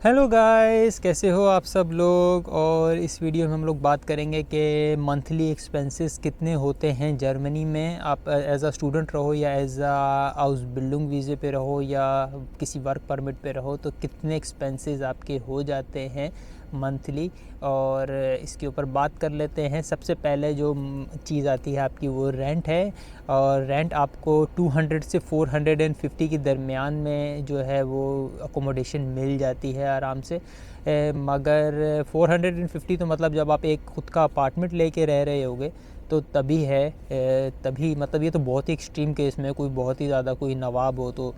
Hello guys, कैसे हो आप सब लोग। और इस वीडियो में हम लोग बात करेंगे कि मंथली एक्सपेंसेस कितने होते हैं जर्मनी में। आप एज अ स्टूडेंट रहो या एज अ हाउस बिल्डिंग वीज़े पे रहो या किसी वर्क परमिट पे रहो, तो कितने एक्सपेंसेस आपके हो जाते हैं मंथली। और इसके ऊपर बात कर लेते हैं। सबसे पहले जो चीज़ आती है आपकी वो रेंट है। और रेंट आपको 200 से 450 के दरमियान में जो है वो अकोमोडेशन मिल जाती है आराम से। मगर 450 तो मतलब जब आप एक ख़ुद का अपार्टमेंट लेके रह रहे होगे तो तभी है। तभी मतलब ये तो बहुत ही एक्सट्रीम केस में, कोई बहुत ही ज़्यादा कोई नवाब हो तो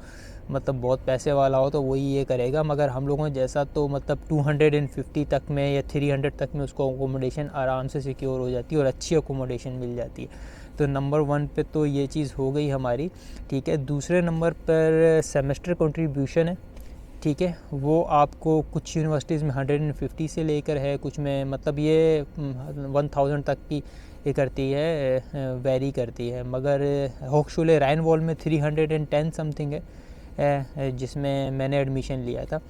मतलब बहुत पैसे वाला हो तो वही ये करेगा। मगर हम लोगों जैसा तो मतलब 250 तक में या 300 तक में उसको अकोमोडेशन आराम से सिक्योर हो जाती है और अच्छी अकोमोडेशन मिल जाती है। तो नंबर 1 पे तो ये चीज़ हो गई हमारी। ठीक है, दूसरे नंबर पर सेमेस्टर कंट्रीब्यूशन है। ठीक है, वो आपको कुछ यूनिवर्सिटीज़ में 150 से लेकर है, कुछ में मतलब ये 1000 तक की ये करती है, वेरी करती है। मगर होक्सचुले राइनवॉल में 310 समथिंग है, जिसमें मैंने एडमिशन लिया था।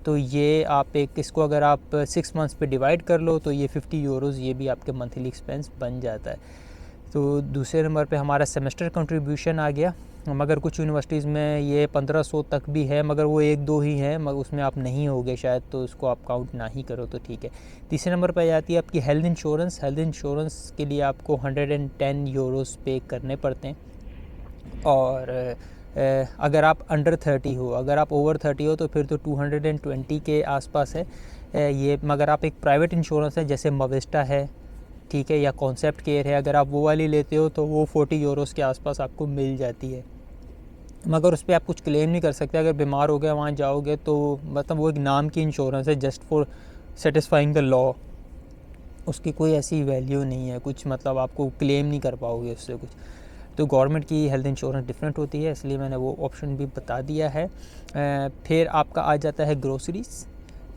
तो ये आप एक इसको अगर आप 6 मंथ्स पे डिवाइड कर लो तो ये 50 यूरोज़ ये भी आपके मंथली एक्सपेंस बन जाता है। तो दूसरे नंबर पे हमारा सेमेस्टर कंट्रीब्यूशन आ गया। मगर कुछ यूनिवर्सिटीज़ में ये 1500 तक भी है, मगर वो एक दो ही हैं, मगर उसमें आप नहीं होगे शायद, तो उसको आप काउंट ना ही करो तो ठीक है। तीसरे नंबर पर जाती है आपकी हेल्थ इंश्योरेंस। हेल्थ इंश्योरेंस के लिए आपको 110 यूरोज़ पे करने पड़ते हैं। और अगर आप अंडर 30 हो, अगर आप ओवर 30 हो तो फिर तो 220 के आसपास है ये। मगर आप एक प्राइवेट इंश्योरेंस है जैसे मवेस्टा है, ठीक है, या कॉन्सेप्ट केयर है, अगर आप वो वाली लेते हो तो वो 40 यूरोज़ के आसपास आपको मिल जाती है। मगर उस पर आप कुछ क्लेम नहीं कर सकते। अगर बीमार हो गया वहाँ जाओगे तो मतलब वो एक नाम की इंश्योरेंस है, just for satisfying the law. उसकी कोई ऐसी वैल्यू नहीं है कुछ, मतलब आपको क्लेम नहीं कर पाओगे उससे कुछ। तो गवर्नमेंट की हेल्थ इंश्योरेंस डिफरेंट होती है, इसलिए मैंने वो ऑप्शन भी बता दिया है। फिर आपका आ जाता है ग्रोसरीज़।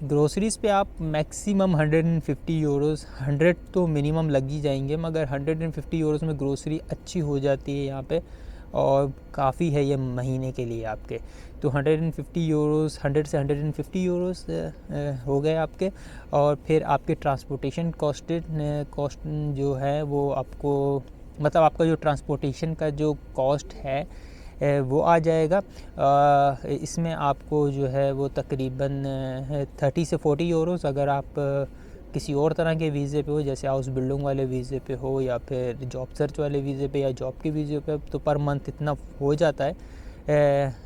ग्रोसरीज़ पे आप मैक्सिमम 150 यूरोज़, 100 तो मिनिमम लग ही जाएंगे, मगर 150 यूरोज़ में ग्रोसरी अच्छी हो जाती है यहाँ पे। और काफ़ी है ये महीने के लिए आपके। तो 150 यूरोज़, 100 से 150 यूरोज़ हो गए आपके। और फिर आपके ट्रांसपोर्टेशन कॉस्ट जो है वो आपको मतलब आपका जो ट्रांसपोर्टेशन का जो कॉस्ट है वो आ जाएगा। इसमें आपको जो है वो तकरीबन 30 से 40 यूरोज़ अगर आप किसी और तरह के वीज़े पे हो, जैसे हाउस बिल्डिंग वाले वीज़े पे हो या फिर जॉब सर्च वाले वीज़े पे या जॉब के वीज़े पे, तो पर मंथ इतना हो जाता है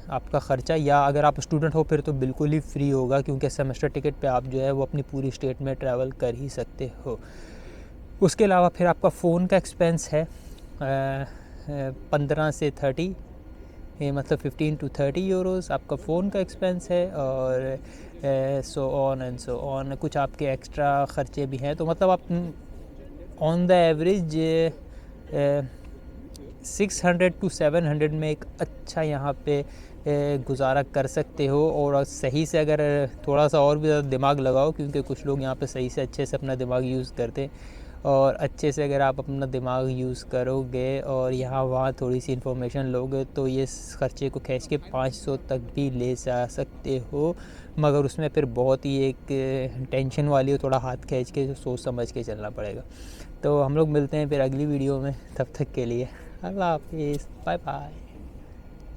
आपका ख़र्चा। या अगर आप स्टूडेंट हो फिर तो बिल्कुल ही फ्री होगा, क्योंकि सेमेस्टर टिकट पे आप जो है वो अपनी पूरी स्टेट में ट्रैवल कर ही सकते हो। उसके अलावा फिर आपका फ़ोन का एक्सपेंस है 15 से 30, ये मतलब 15 टू 30 यूरोज़ आपका फ़ोन का एक्सपेंस है। और so on and so on कुछ आपके एक्स्ट्रा ख़र्चे भी हैं। तो मतलब आप ऑन द एवरेज 600 टू 700 में एक अच्छा यहाँ पे गुजारा कर सकते हो। और सही से अगर थोड़ा सा और भी ज़्यादा दिमाग लगाओ, क्योंकि कुछ लोग यहाँ पे सही से अच्छे से अपना दिमाग यूज़ करते हैं, और अच्छे से अगर आप अपना दिमाग यूज़ करोगे और यहाँ वहाँ थोड़ी सी इन्फॉर्मेशन लोगे तो ये ख़र्चे को खींच के 500 तक भी ले जा सकते हो। मगर उसमें फिर बहुत ही एक टेंशन वाली हो, थोड़ा हाथ खींच के सोच समझ के चलना पड़ेगा। तो हम लोग मिलते हैं फिर अगली वीडियो में, तब तक के लिए अल्लाह हाफिज़, बाय बाय।